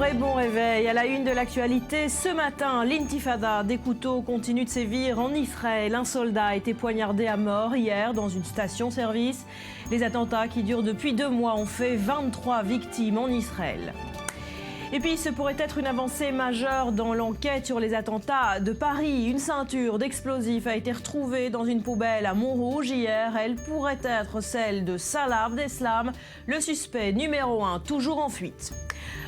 et bon réveil. À la une de l'actualité, ce matin, l'intifada des couteaux continue de sévir en Israël. Un soldat a été poignardé à mort hier dans une station-service. Les attentats qui durent depuis 2 mois ont fait 23 victimes en Israël. Et puis, ce pourrait être une avancée majeure dans l'enquête sur les attentats de Paris. Une ceinture d'explosifs a été retrouvée dans une poubelle à Montrouge hier. Elle pourrait être celle de Salah Abdeslam, le suspect numéro 1, toujours en fuite.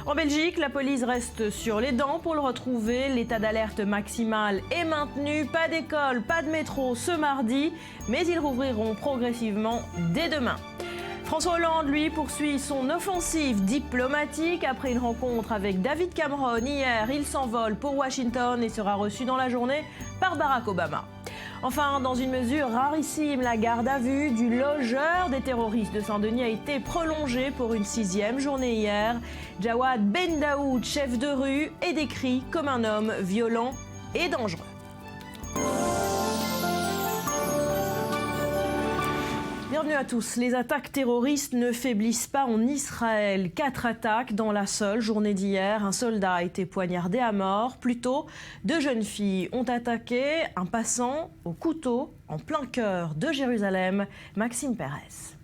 En Belgique, la police reste sur les dents pour le retrouver. L'état d'alerte maximal est maintenu. Pas d'école, pas de métro ce mardi, mais ils rouvriront progressivement dès demain. François Hollande, lui, poursuit son offensive diplomatique. Après une rencontre avec David Cameron hier, il s'envole pour Washington et sera reçu dans la journée par Barack Obama. Enfin, dans une mesure rarissime, la garde à vue du logeur des terroristes de Saint-Denis a été prolongée pour une 6e journée hier. Jawad Ben Daoud, chef de rue, est décrit comme un homme violent et dangereux. Bienvenue à tous. Les attaques terroristes ne faiblissent pas en Israël. 4 attaques dans la seule journée d'hier. Un soldat a été poignardé à mort. Plus tôt, 2 jeunes filles ont attaqué un passant au couteau en plein cœur de Jérusalem. Maxime Pérez.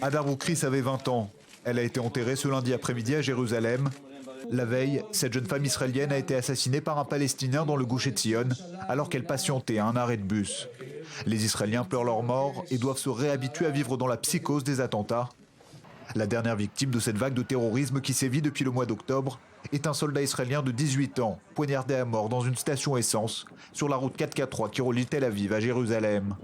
Hadar Boukris avait 20 ans. Elle a été enterrée ce lundi après-midi à Jérusalem. La veille, cette jeune femme israélienne a été assassinée par un Palestinien dans le Gush Etzion alors qu'elle patientait à un arrêt de bus. Les Israéliens pleurent leur mort et doivent se réhabituer à vivre dans la psychose des attentats. La dernière victime de cette vague de terrorisme qui sévit depuis le mois d'octobre est un soldat israélien de 18 ans, poignardé à mort dans une station essence sur la route 443 qui relie Tel Aviv à Jérusalem.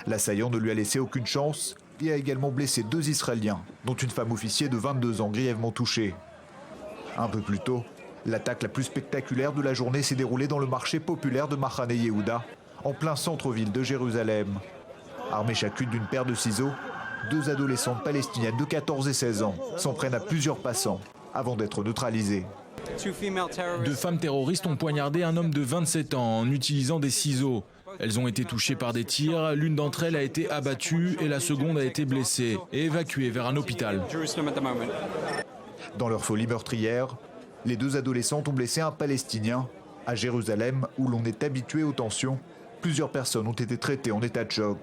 L'assaillant ne lui a laissé aucune chance et a également blessé 2 Israéliens, dont une femme officier de 22 ans grièvement touchée. Un peu plus tôt, l'attaque la plus spectaculaire de la journée s'est déroulée dans le marché populaire de Machane Yehuda, en plein centre-ville de Jérusalem. Armées chacune d'une paire de ciseaux, 2 adolescentes palestiniennes de 14 et 16 ans s'en prennent à plusieurs passants avant d'être neutralisées. 2 femmes terroristes ont poignardé un homme de 27 ans en utilisant des ciseaux. Elles ont été touchées par des tirs, l'une d'entre elles a été abattue et la seconde a été blessée et évacuée vers un hôpital. Dans leur folie meurtrière, les 2 adolescentes ont blessé un Palestinien. À Jérusalem, où l'on est habitué aux tensions, plusieurs personnes ont été traitées en état de choc.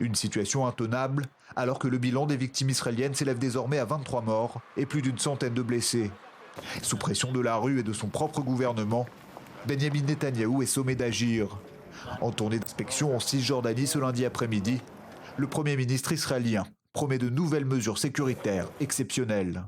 Une situation intenable, alors que le bilan des victimes israéliennes s'élève désormais à 23 morts et plus d'une centaine de blessés. Sous pression de la rue et de son propre gouvernement, Benjamin Netanyahou est sommé d'agir. En tournée d'inspection en Cisjordanie ce lundi après-midi, le Premier ministre israélien promet de nouvelles mesures sécuritaires exceptionnelles.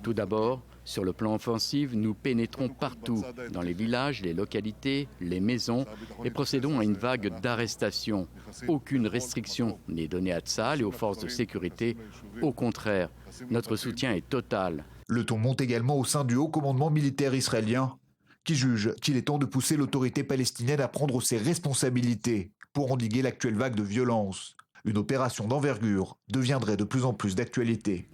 Tout d'abord, sur le plan offensif, nous pénétrons partout, dans les villages, les localités, les maisons, et procédons à une vague d'arrestations. Aucune restriction n'est donnée à Tsahal et aux forces de sécurité. Au contraire, notre soutien est total. Le ton monte également au sein du haut commandement militaire israélien, qui juge qu'il est temps de pousser l'autorité palestinienne à prendre ses responsabilités pour endiguer l'actuelle vague de violence. Une opération d'envergure deviendrait de plus en plus d'actualité.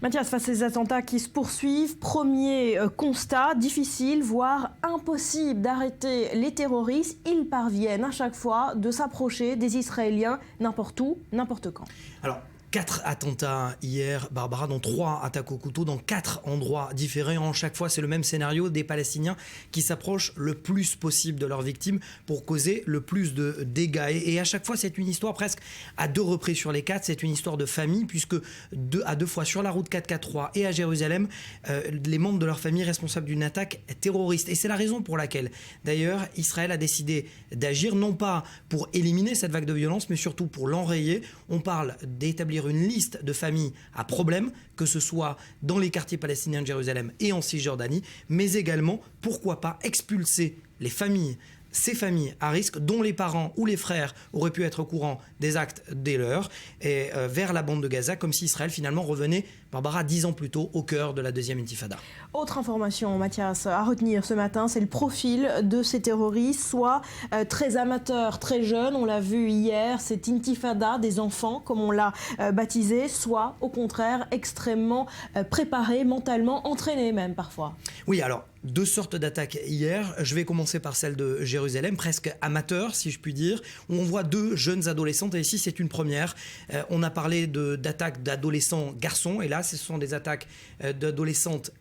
Mathias, face à ces attentats qui se poursuivent, premier constat, difficile, voire impossible d'arrêter les terroristes. Ils parviennent à chaque fois de s'approcher des Israéliens n'importe où, n'importe quand. Alors, 4 attentats hier, Barbara, dont 3 attaques au couteau dans 4 endroits différents. Chaque fois, c'est le même scénario, des Palestiniens qui s'approchent le plus possible de leurs victimes pour causer le plus de dégâts. Et à chaque fois, c'est une histoire presque à 2 reprises sur les 4. C'est une histoire de famille, puisque à 2 fois sur la route 443 et à Jérusalem, les membres de leur famille responsables d'une attaque terroriste. Et c'est la raison pour laquelle, d'ailleurs, Israël a décidé d'agir, non pas pour éliminer cette vague de violence, mais surtout pour l'enrayer. On parle d'établir une liste de familles à problème, que ce soit dans les quartiers palestiniens de Jérusalem et en Cisjordanie, mais également, pourquoi pas, expulser les familles, ces familles à risque, dont les parents ou les frères auraient pu être au courant des actes des leurs, et vers la bande de Gaza, comme si Israël finalement revenait, Barbara, 10 ans plus tôt, au cœur de la 2e intifada. Autre information, Mathias, à retenir ce matin, c'est le profil de ces terroristes, soit très amateurs, très jeunes, on l'a vu hier, cette intifada des enfants, comme on l'a baptisé, soit au contraire extrêmement préparés, mentalement entraînés même parfois. Oui, alors, 2 sortes d'attaques hier. Je vais commencer par celle de Jérusalem, presque amateur, si je puis dire, où on voit 2 jeunes adolescentes, et ici c'est une première. On a parlé d'attaques d'adolescents garçons, et là Yehuda. Ce sont des attaques d'adolescentes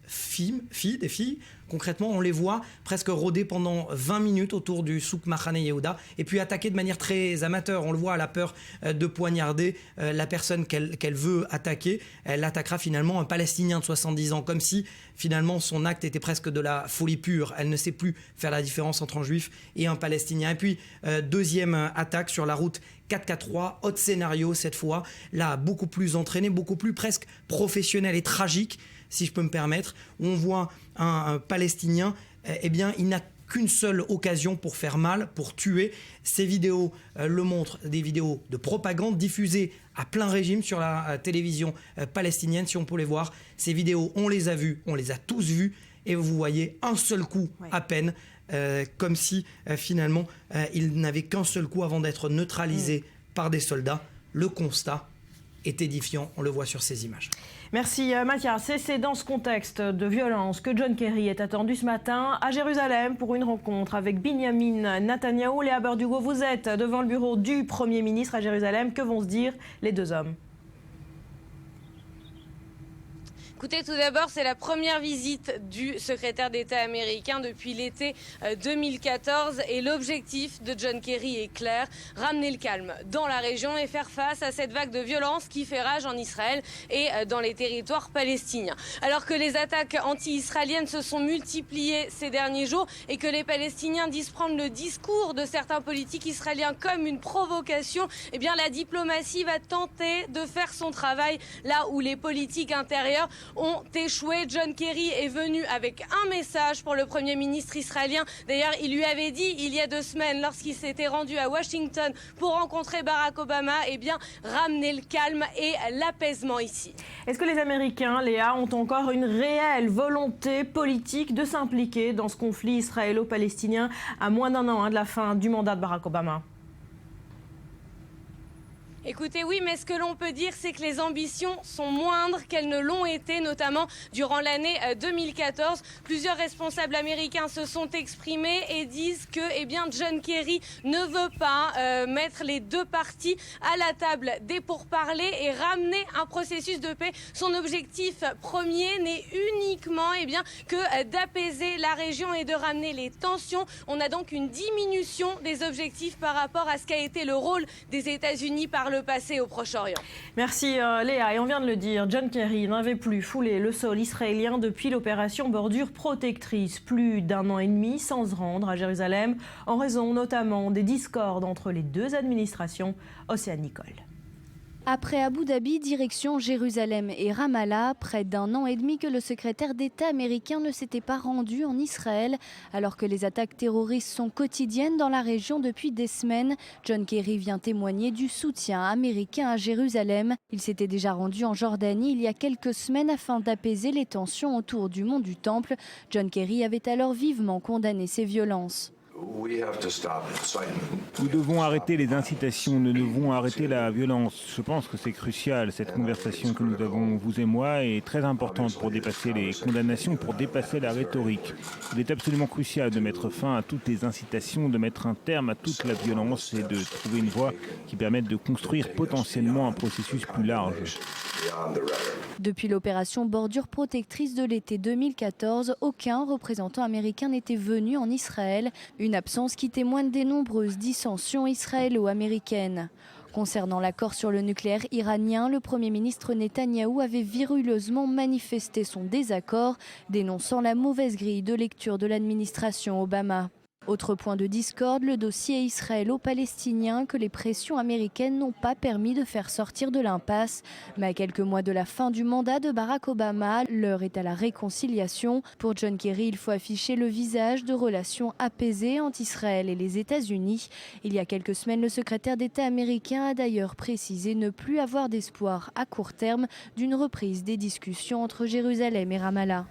des filles. Concrètement, on les voit presque rôder pendant 20 minutes autour du souk Machane Yehuda et puis attaquer de manière très amateur. On le voit, elle a peur de poignarder la personne qu'elle veut attaquer. Elle attaquera finalement un Palestinien de 70 ans, comme si finalement son acte était presque de la folie pure. Elle ne sait plus faire la différence entre un juif et un Palestinien. Et puis, deuxième attaque sur la route 443, autre scénario cette fois, là beaucoup plus entraîné, beaucoup plus presque professionnel et tragique, si je peux me permettre, où on voit un Palestinien, eh bien, il n'a qu'une seule occasion pour faire mal, pour tuer. Ces vidéos le montrent, des vidéos de propagande diffusées à plein régime sur la télévision palestinienne, si on peut les voir. Ces vidéos, on les a vues, on les a tous vues, et vous voyez un seul coup à peine, comme si finalement il n'avait qu'un seul coup avant d'être neutralisé par des soldats. Le constat est édifiant, on le voit sur ces images. Merci Mathias. Et c'est dans ce contexte de violence que John Kerry est attendu ce matin à Jérusalem pour une rencontre avec Binyamin Netanyahou. Léa Berdugo, vous êtes devant le bureau du Premier ministre à Jérusalem. Que vont se dire les deux hommes ? Écoutez, tout d'abord, c'est la première visite du secrétaire d'État américain depuis l'été 2014 et l'objectif de John Kerry est clair, ramener le calme dans la région et faire face à cette vague de violence qui fait rage en Israël et dans les territoires palestiniens. Alors que les attaques anti-israéliennes se sont multipliées ces derniers jours et que les Palestiniens disent prendre le discours de certains politiques israéliens comme une provocation, eh bien la diplomatie va tenter de faire son travail là où les politiques intérieures ont échoué. John Kerry est venu avec un message pour le Premier ministre israélien. D'ailleurs, il lui avait dit il y a 2 semaines, lorsqu'il s'était rendu à Washington pour rencontrer Barack Obama, eh bien, ramener le calme et l'apaisement ici. Est-ce que les Américains, Léa, ont encore une réelle volonté politique de s'impliquer dans ce conflit israélo-palestinien à moins d'1 an de la fin du mandat de Barack Obama ? Écoutez, oui, mais ce que l'on peut dire, c'est que les ambitions sont moindres qu'elles ne l'ont été, notamment durant l'année 2014. Plusieurs responsables américains se sont exprimés et disent que John Kerry ne veut pas mettre les deux parties à la table des pourparlers et ramener un processus de paix. Son objectif premier n'est uniquement que d'apaiser la région et de ramener les tensions. On a donc une diminution des objectifs par rapport à ce qu'a été le rôle des États-Unis par le passé au Proche-Orient. Merci Léa. Et on vient de le dire, John Kerry n'avait plus foulé le sol israélien depuis l'opération Bordure Protectrice. Plus d'1 an et demi sans se rendre à Jérusalem, en raison notamment des discordes entre les deux administrations. Océane Nicole. Après Abu Dhabi, direction Jérusalem et Ramallah, près d'1 an et demi que le secrétaire d'État américain ne s'était pas rendu en Israël. Alors que les attaques terroristes sont quotidiennes dans la région depuis des semaines, John Kerry vient témoigner du soutien américain à Jérusalem. Il s'était déjà rendu en Jordanie il y a quelques semaines afin d'apaiser les tensions autour du mont du Temple. John Kerry avait alors vivement condamné ces violences. Nous devons arrêter les incitations, nous devons arrêter la violence. Je pense que c'est crucial. Cette conversation que nous avons, vous et moi, est très importante pour dépasser les condamnations, pour dépasser la rhétorique. Il est absolument crucial de mettre fin à toutes les incitations, de mettre un terme à toute la violence et de trouver une voie qui permette de construire potentiellement un processus plus large. Depuis l'opération Bordure Protectrice de l'été 2014, aucun représentant américain n'était venu en Israël. Une absence qui témoigne des nombreuses dissensions israélo-américaines. Concernant l'accord sur le nucléaire iranien, le Premier ministre Netanyahou avait viruleusement manifesté son désaccord, dénonçant la mauvaise grille de lecture de l'administration Obama. Autre point de discorde, le dossier israélo-palestinien que les pressions américaines n'ont pas permis de faire sortir de l'impasse. Mais à quelques mois de la fin du mandat de Barack Obama, l'heure est à la réconciliation. Pour John Kerry, il faut afficher le visage de relations apaisées entre Israël et les États-Unis. Il y a quelques semaines, le secrétaire d'État américain a d'ailleurs précisé ne plus avoir d'espoir à court terme d'une reprise des discussions entre Jérusalem et Ramallah.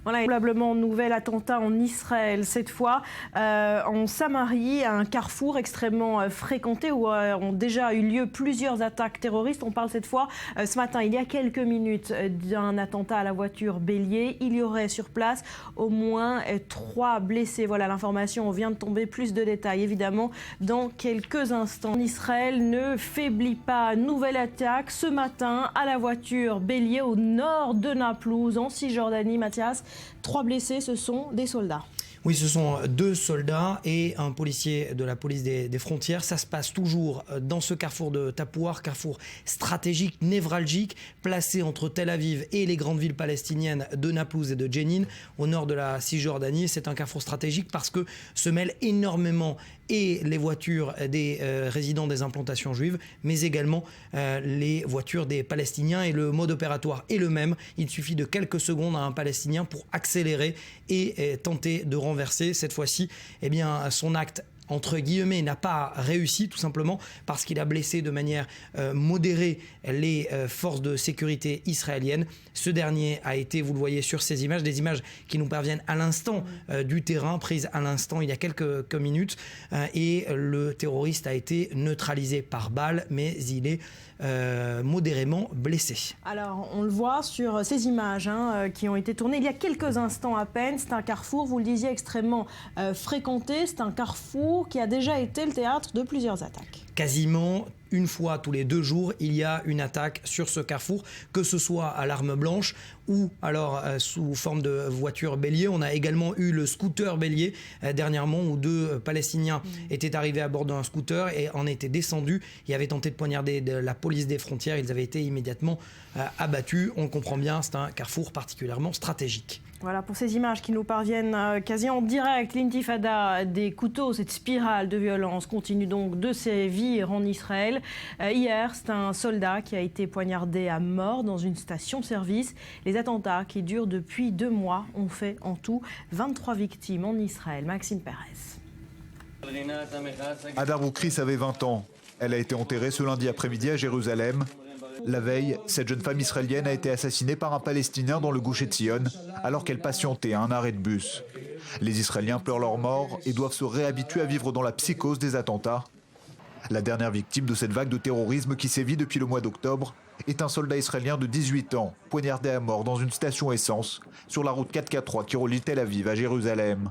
Voilà, probablement nouvel attentat en Israël, cette fois en Samarie, un carrefour extrêmement fréquenté où ont déjà eu lieu plusieurs attaques terroristes. On parle cette fois, ce matin, il y a quelques minutes, d'un attentat à la voiture bélier. Il y aurait sur place au moins 3 blessés. Voilà l'information, on vient de tomber. Plus de détails, évidemment, dans quelques instants. Israël ne faiblit pas. Nouvelle attaque ce matin à la voiture bélier au nord de Naplouse, en Cisjordanie. Mathias, 3 blessés, ce sont des soldats. Oui, ce sont 2 soldats et un policier de la police des frontières. Ça se passe toujours dans ce carrefour de Tapouar, carrefour stratégique, névralgique, placé entre Tel Aviv et les grandes villes palestiniennes de Naplouse et de Jenin, au nord de la Cisjordanie. C'est un carrefour stratégique parce que se mêlent énormément et les voitures des résidents des implantations juives, mais également les voitures des Palestiniens. Et le mode opératoire est le même. Il suffit de quelques secondes à un Palestinien pour accélérer et tenter de renverser. Cette fois-ci, eh bien, son acte entre guillemets, n'a pas réussi, tout simplement parce qu'il a blessé de manière modérée les forces de sécurité israéliennes. Ce dernier a été, vous le voyez sur ces images, des images qui nous parviennent à l'instant du terrain, prises à l'instant il y a quelques minutes, et le terroriste a été neutralisé par balle, mais il est modérément blessé. Alors, on le voit sur ces images qui ont été tournées il y a quelques instants à peine. C'est un carrefour, vous le disiez, extrêmement fréquenté. C'est un carrefour qui a déjà été le théâtre de plusieurs attaques. Quasiment une fois tous les 2 jours, il y a une attaque sur ce carrefour, que ce soit à l'arme blanche ou alors sous forme de voiture bélier. On a également eu le scooter bélier dernièrement, où 2 Palestiniens étaient arrivés à bord d'un scooter et en étaient descendus. Ils avaient tenté de poignarder la police des frontières. Ils avaient été immédiatement abattus. On le comprend bien, c'est un carrefour particulièrement stratégique. Voilà pour ces images qui nous parviennent quasi en direct. L'intifada des couteaux, cette spirale de violence continue donc de sévir en Israël. Hier, c'est un soldat qui a été poignardé à mort dans une station-service. Les attentats qui durent depuis 2 mois ont fait en tout 23 victimes en Israël. Maxime Pérez. Hadar Boukris avait 20 ans. Elle a été enterrée ce lundi après-midi à Jérusalem. La veille, cette jeune femme israélienne a été assassinée par un Palestinien dans le Gush Etzion, alors qu'elle patientait à un arrêt de bus. Les Israéliens pleurent leur mort et doivent se réhabituer à vivre dans la psychose des attentats. La dernière victime de cette vague de terrorisme qui sévit depuis le mois d'octobre est un soldat israélien de 18 ans, poignardé à mort dans une station essence sur la route 443 qui relie Tel Aviv à Jérusalem.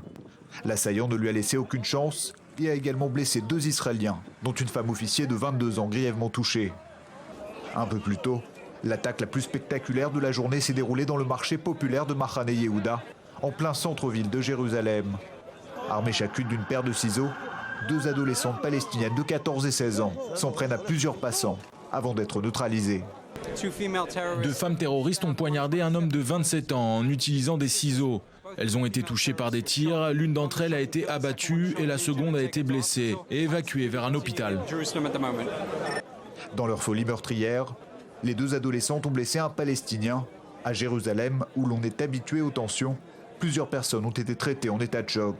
L'assaillant ne lui a laissé aucune chance et a également blessé 2 Israéliens, dont une femme officier de 22 ans grièvement touchée. Un peu plus tôt, l'attaque la plus spectaculaire de la journée s'est déroulée dans le marché populaire de Machane Yehuda, en plein centre-ville de Jérusalem. Armées chacune d'une paire de ciseaux, 2 adolescentes palestiniennes de 14 et 16 ans s'en prennent à plusieurs passants avant d'être neutralisées. 2 femmes terroristes ont poignardé un homme de 27 ans en utilisant des ciseaux. Elles ont été touchées par des tirs, l'une d'entre elles a été abattue et la seconde a été blessée et évacuée vers un hôpital. Dans leur folie meurtrière, les 2 adolescentes ont blessé un Palestinien. À Jérusalem, où l'on est habitué aux tensions, plusieurs personnes ont été traitées en état de choc.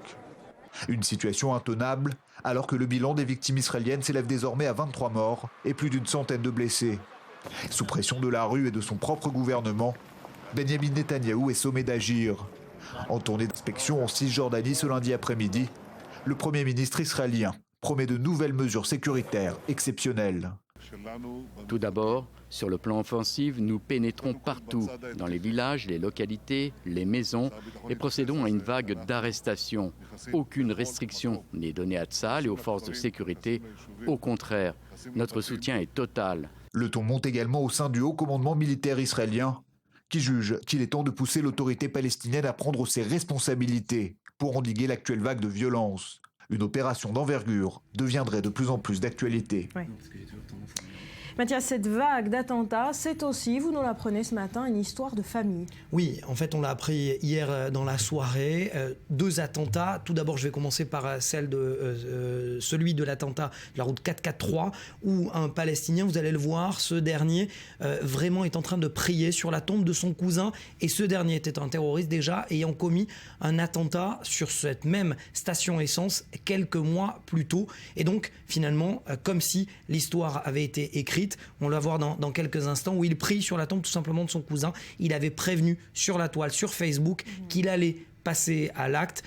Une situation intenable, alors que le bilan des victimes israéliennes s'élève désormais à 23 morts et plus d'une centaine de blessés. Sous pression de la rue et de son propre gouvernement, Benjamin Netanyahou est sommé d'agir. En tournée d'inspection en Cisjordanie ce lundi après-midi, le Premier ministre israélien promet de nouvelles mesures sécuritaires exceptionnelles. Tout d'abord, sur le plan offensif, nous pénétrons partout, dans les villages, les localités, les maisons, et procédons à une vague d'arrestations. Aucune restriction n'est donnée à Tsahal et aux forces de sécurité. Au contraire, notre soutien est total. Le ton monte également au sein du haut commandement militaire israélien, qui juge qu'il est temps de pousser l'autorité palestinienne à prendre ses responsabilités pour endiguer l'actuelle vague de violence. Une opération d'envergure deviendrait de plus en plus d'actualité. Oui. Mathias, cette vague d'attentats, c'est aussi, vous nous l'apprenez ce matin, une histoire de famille. Oui, en fait, on l'a appris hier dans la soirée. 2 attentats. Tout d'abord, je vais commencer par celui de l'attentat de la route 443, où un Palestinien, vous allez le voir, ce dernier vraiment est en train de prier sur la tombe de son cousin. Et ce dernier était un terroriste déjà ayant commis un attentat sur cette même station essence quelques mois plus tôt. Et donc, finalement, comme si l'histoire avait été écrite, écrite. On va voir dans quelques instants où il prie sur la tombe tout simplement de son cousin. Il avait prévenu sur la toile, sur Facebook, qu'il allait passer à l'acte.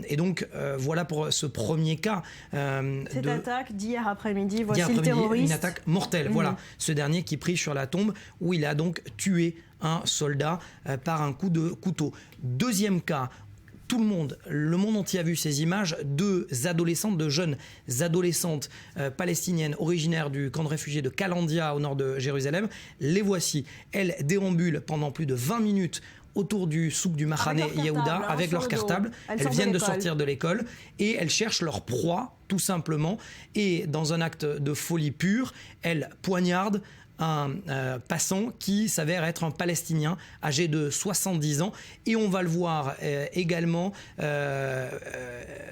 Et donc, voilà pour ce premier cas. Cette attaque d'hier après-midi, voici le terroriste. Une attaque mortelle. Voilà, ce dernier qui prie sur la tombe où il a donc tué un soldat par un coup de couteau. Deuxième cas. Le monde entier a vu ces images, deux jeunes adolescentes palestiniennes originaires du camp de réfugiés de Kalandia au nord de Jérusalem. Les voici. Elles déambulent pendant plus de 20 minutes autour du souk du Mahane Yehuda avec leur cartable. Elles viennent de sortir de l'école et elles cherchent leur proie, tout simplement. Et dans un acte de folie pure, elles poignardent un passant qui s'avère être un Palestinien âgé de 70 ans. Et on va le voir également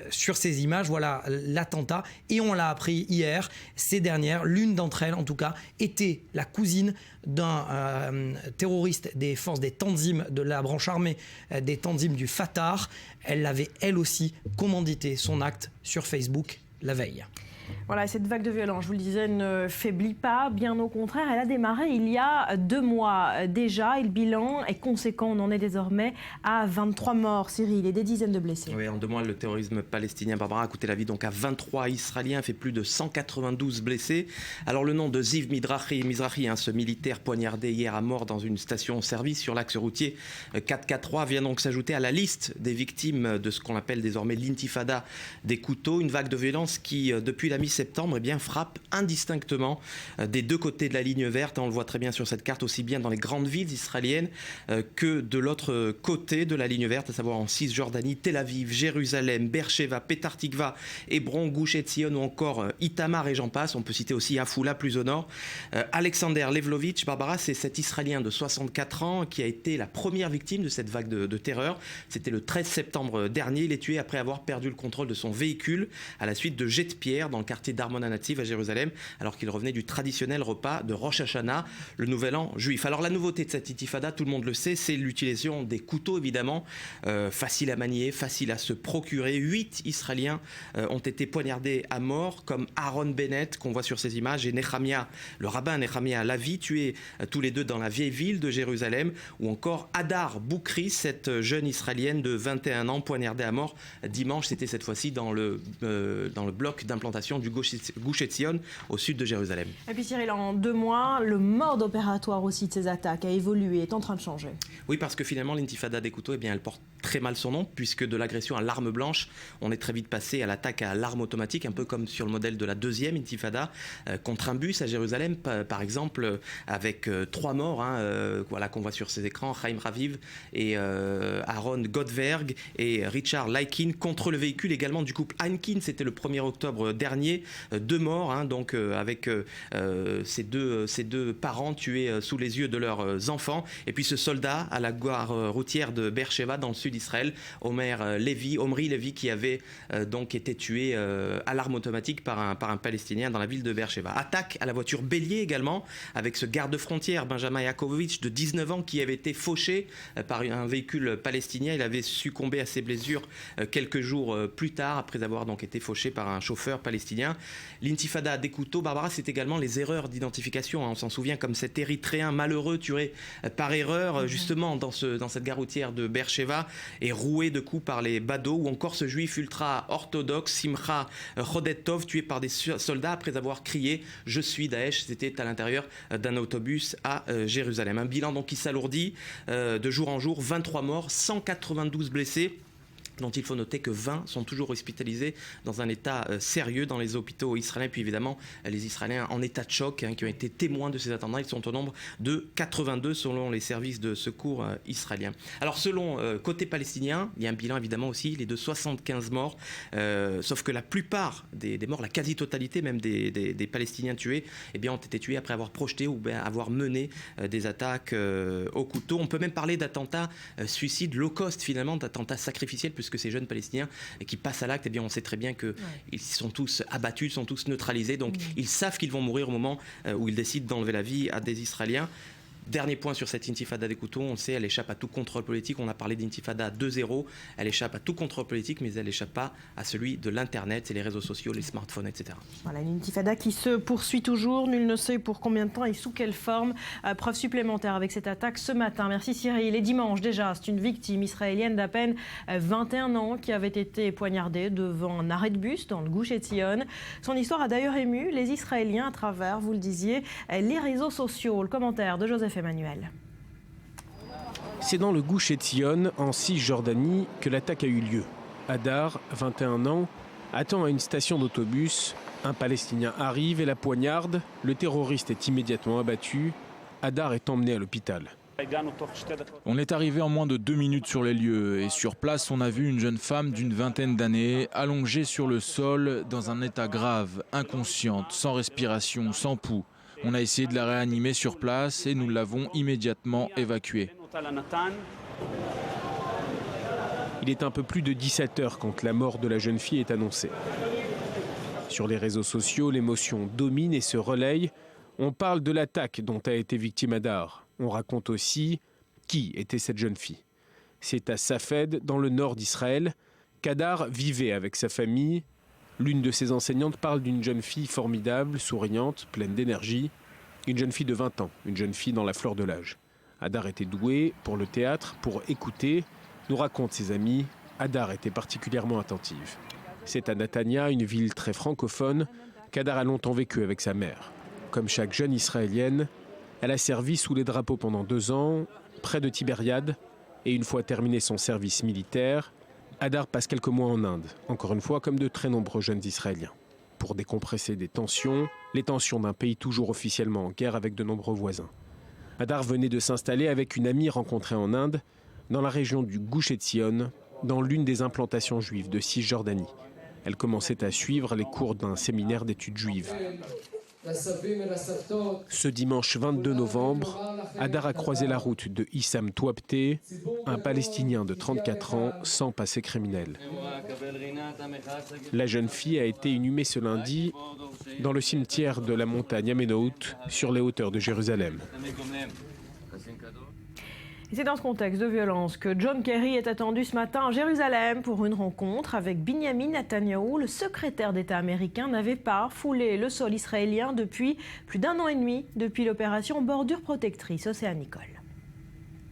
sur ces images, voilà l'attentat. Et on l'a appris hier, ces dernières, l'une d'entre elles en tout cas, était la cousine d'un terroriste des forces des Tanzim, de la branche armée des Tanzim du Fatah. Elle avait elle aussi commandité son acte sur Facebook la veille. Voilà, cette vague de violence, je vous le disais, ne faiblit pas, bien au contraire. Elle a démarré il y a 2 mois déjà et le bilan est conséquent. On en est désormais à 23 morts, Cyril, et des dizaines de blessés. Oui, en 2 mois, le terrorisme palestinien, Barbara, a coûté la vie donc à 23 Israéliens, fait plus de 192 blessés. Alors le nom de Ziv Mizrahi, ce militaire poignardé hier à mort dans une station-service sur l'axe routier 443, vient donc s'ajouter à la liste des victimes de ce qu'on appelle désormais l'intifada des couteaux, une vague de violence qui, depuis la mi-septembre, frappe indistinctement des deux côtés de la ligne verte. On le voit très bien sur cette carte, aussi bien dans les grandes villes israéliennes que de l'autre côté de la ligne verte, à savoir en Cisjordanie, Tel Aviv, Jérusalem, Beersheva, Petah Tikva, Hébron, Gush Etzion ou encore Itamar et j'en passe. On peut citer aussi Afula plus au nord. Alexander Levlovitch, Barbara, c'est cet Israélien de 64 ans qui a été la première victime de cette vague de terreur. C'était le 13 septembre dernier. Il est tué après avoir perdu le contrôle de son véhicule à la suite de jets de pierre dans le quartier d'Armona Nativ à Jérusalem, alors qu'il revenait du traditionnel repas de Rosh Hashanah, le nouvel an juif. Alors la nouveauté de cette intifada, tout le monde le sait, c'est l'utilisation des couteaux, évidemment, facile à manier, facile à se procurer. 8 Israéliens ont été poignardés à mort, comme Aaron Bennett, qu'on voit sur ces images, et Nechemia, le rabbin Nechemia Lavi, tués tous les deux dans la vieille ville de Jérusalem, ou encore Hadar Boukri, cette jeune Israélienne de 21 ans, poignardée à mort dimanche. C'était cette fois-ci dans le bloc d'implantation du Gush Etzion au sud de Jérusalem. Et puis Cyril, en 2 mois, le mode opératoire aussi de ces attaques a évolué, est en train de changer. Oui, parce que finalement l'intifada des couteaux, elle porte très mal son nom, puisque de l'agression à l'arme blanche, on est très vite passé à l'attaque à l'arme automatique, un peu comme sur le modèle de la deuxième intifada contre un bus à Jérusalem, par exemple, avec 3 morts, voilà, qu'on voit sur ces écrans, Chaim Raviv et Aaron Goldberg et Richard Laikin, contre le véhicule également du couple Heinkin. C'était le 1er octobre dernier, 2 morts, donc avec ces deux parents tués sous les yeux de leurs enfants. Et puis ce soldat à la gare routière de Beersheva dans le sud d'Israël, Omri Levi, qui avait donc été tué à l'arme automatique par un Palestinien dans la ville de Beersheva. Attaque à la voiture bélier également, avec ce garde-frontière Benjamin Yakovovitch de 19 ans qui avait été fauché par un véhicule palestinien. Il avait succombé à ses blessures quelques jours plus tard, après avoir donc été fauché par un chauffeur palestinien. L'intifada des couteaux, Barbara, c'est également les erreurs d'identification. On s'en souvient, comme cet Érythréen malheureux tué par erreur justement dans cette gare routière de Beersheva et roué de coups par les badauds, ou encore ce juif ultra-orthodoxe Simcha Chodetov, tué par des soldats après avoir crié « Je suis Daesh ». C'était à l'intérieur d'un autobus à Jérusalem. Un bilan donc qui s'alourdit de jour en jour, 23 morts, 192 blessés, dont il faut noter que 20 sont toujours hospitalisés dans un état sérieux dans les hôpitaux israéliens. Puis évidemment, les Israéliens en état de choc qui ont été témoins de ces attentats, ils sont au nombre de 82 selon les services de secours israéliens. Alors selon côté palestinien, il y a un bilan évidemment aussi, il est de 75 morts, sauf que la plupart des morts, la quasi-totalité même des Palestiniens tués, ont été tués après avoir projeté ou avoir mené des attaques au couteau. On peut même parler d'attentats suicides low cost finalement, d'attentats sacrificiels, puisque ces jeunes Palestiniens qui passent à l'acte, on sait très bien qu'ils sont tous abattus, sont tous neutralisés, donc ils savent qu'ils vont mourir au moment où ils décident d'enlever la vie à des Israéliens. Dernier point sur cette intifada des couteaux, on le sait, elle échappe à tout contrôle politique. On a parlé d'intifada 2.0, elle échappe à tout contrôle politique, mais elle n'échappe pas à celui de l'Internet, et les réseaux sociaux, les smartphones, etc. Voilà, une intifada qui se poursuit toujours, nul ne sait pour combien de temps et sous quelle forme. Preuve supplémentaire avec cette attaque ce matin. Merci Cyril. Et dimanche déjà, c'est une victime israélienne d'à peine 21 ans qui avait été poignardée devant un arrêt de bus dans le Gush Etzion. Son histoire a d'ailleurs ému les Israéliens à travers, vous le disiez, les réseaux sociaux. Le commentaire de Joseph Emmanuel. C'est dans le Gush Etzion, en Cisjordanie, que l'attaque a eu lieu. Hadar, 21 ans, attend à une station d'autobus. Un Palestinien arrive et la poignarde. Le terroriste est immédiatement abattu. Hadar est emmené à l'hôpital. On est arrivé en moins de 2 minutes sur les lieux et sur place on a vu une jeune femme d'une vingtaine d'années allongée sur le sol dans un état grave, inconsciente, sans respiration, sans pouls. On a essayé de la réanimer sur place et nous l'avons immédiatement évacuée. Il est un peu plus de 17 heures quand la mort de la jeune fille est annoncée. Sur les réseaux sociaux, l'émotion domine et se relaye. On parle de l'attaque dont a été victime Hadar. On raconte aussi qui était cette jeune fille. C'est à Safed, dans le nord d'Israël, qu'Hadar vivait avec sa famille. L'une de ses enseignantes parle d'une jeune fille formidable, souriante, pleine d'énergie. Une jeune fille de 20 ans, une jeune fille dans la fleur de l'âge. Hadar était douée pour le théâtre, pour écouter. Nous racontent ses amis, Hadar était particulièrement attentive. C'est à Netanya, une ville très francophone, qu'Hadar a longtemps vécu avec sa mère. Comme chaque jeune israélienne, elle a servi sous les drapeaux pendant 2 ans, près de Tibériade, et une fois terminé son service militaire, Hadar passe quelques mois en Inde, encore une fois comme de très nombreux jeunes Israéliens, pour décompresser des tensions, les tensions d'un pays toujours officiellement en guerre avec de nombreux voisins. Hadar venait de s'installer avec une amie rencontrée en Inde, dans la région du Gush Etzion, dans l'une des implantations juives de Cisjordanie. Elle commençait à suivre les cours d'un séminaire d'études juives. Ce dimanche 22 novembre, Hadar a croisé la route de Issam Touabté, un Palestinien de 34 ans sans passé criminel. La jeune fille a été inhumée ce lundi dans le cimetière de la montagne Amenout, sur les hauteurs de Jérusalem. C'est dans ce contexte de violence que John Kerry est attendu ce matin à Jérusalem pour une rencontre avec Binyamin Netanyahou. Le secrétaire d'État américain n'avait pas foulé le sol israélien depuis plus d'1 an et demi, depuis l'opération Bordure Protectrice. Océane Nicole.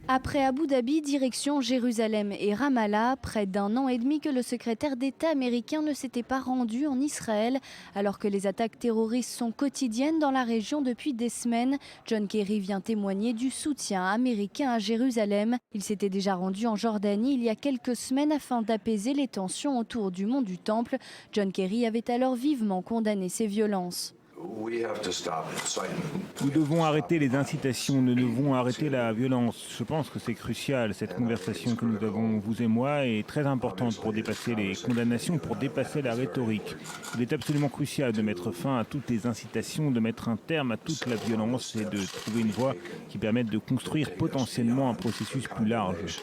Après Abu Dhabi, direction Jérusalem et Ramallah, près d'1 an et demi que le secrétaire d'État américain ne s'était pas rendu en Israël. Alors que les attaques terroristes sont quotidiennes dans la région depuis des semaines, John Kerry vient témoigner du soutien américain à Jérusalem. Il s'était déjà rendu en Jordanie il y a quelques semaines afin d'apaiser les tensions autour du mont du Temple. John Kerry avait alors vivement condamné ces violences. Nous devons arrêter les incitations, nous devons arrêter la violence. Je pense que c'est crucial. Cette conversation que nous avons, vous et moi, est très importante pour dépasser les condamnations, pour dépasser la rhétorique. Il est absolument crucial de mettre fin à toutes les incitations, de mettre un terme à toute la violence et de trouver une voie qui permette de construire potentiellement un processus plus large.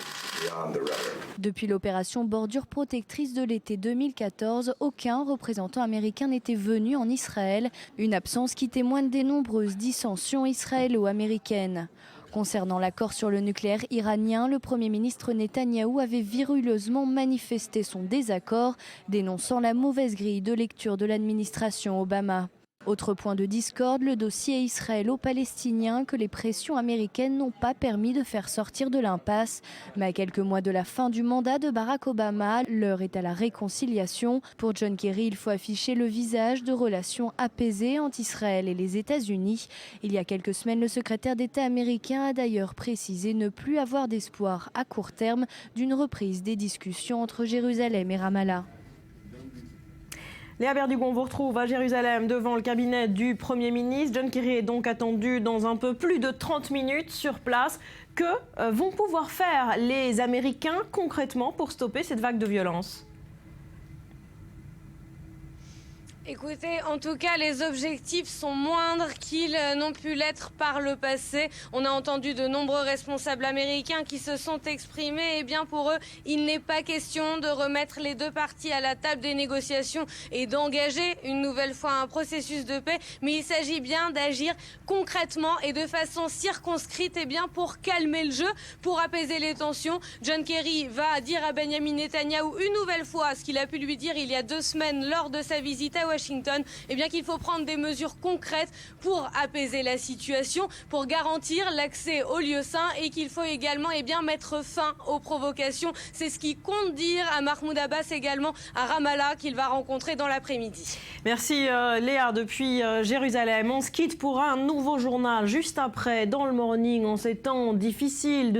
Depuis l'opération Bordure Protectrice de l'été 2014, aucun représentant américain n'était venu en Israël. Une absence qui témoigne des nombreuses dissensions israélo-américaines. Concernant l'accord sur le nucléaire iranien, le Premier ministre Netanyahou avait viruleusement manifesté son désaccord, dénonçant la mauvaise grille de lecture de l'administration Obama. Autre point de discorde, le dossier israélo-palestinien que les pressions américaines n'ont pas permis de faire sortir de l'impasse. Mais à quelques mois de la fin du mandat de Barack Obama, l'heure est à la réconciliation. Pour John Kerry, il faut afficher le visage de relations apaisées entre Israël et les États-Unis. Il y a quelques semaines, le secrétaire d'État américain a d'ailleurs précisé ne plus avoir d'espoir à court terme d'une reprise des discussions entre Jérusalem et Ramallah. Léa Berdugon vous retrouve à Jérusalem devant le cabinet du Premier ministre. John Kerry est donc attendu dans un peu plus de 30 minutes sur place. Que vont pouvoir faire les Américains concrètement pour stopper cette vague de violence ? Écoutez, en tout cas, les objectifs sont moindres qu'ils n'ont pu l'être par le passé. On a entendu de nombreux responsables américains qui se sont exprimés. Eh bien, pour eux, il n'est pas question de remettre les deux parties à la table des négociations et d'engager une nouvelle fois un processus de paix. Mais il s'agit bien d'agir concrètement et de façon circonscrite, eh bien, pour calmer le jeu, pour apaiser les tensions. John Kerry va dire à Benjamin Netanyahou une nouvelle fois ce qu'il a pu lui dire il y a 2 semaines lors de sa visite à Washington, eh bien qu'il faut prendre des mesures concrètes pour apaiser la situation, pour garantir l'accès aux lieux saints et qu'il faut également mettre fin aux provocations. C'est ce qu'il compte dire à Mahmoud Abbas également à Ramallah qu'il va rencontrer dans l'après-midi. Merci Léa depuis Jérusalem. On se quitte pour un nouveau journal juste après dans le Morning en ces temps difficiles.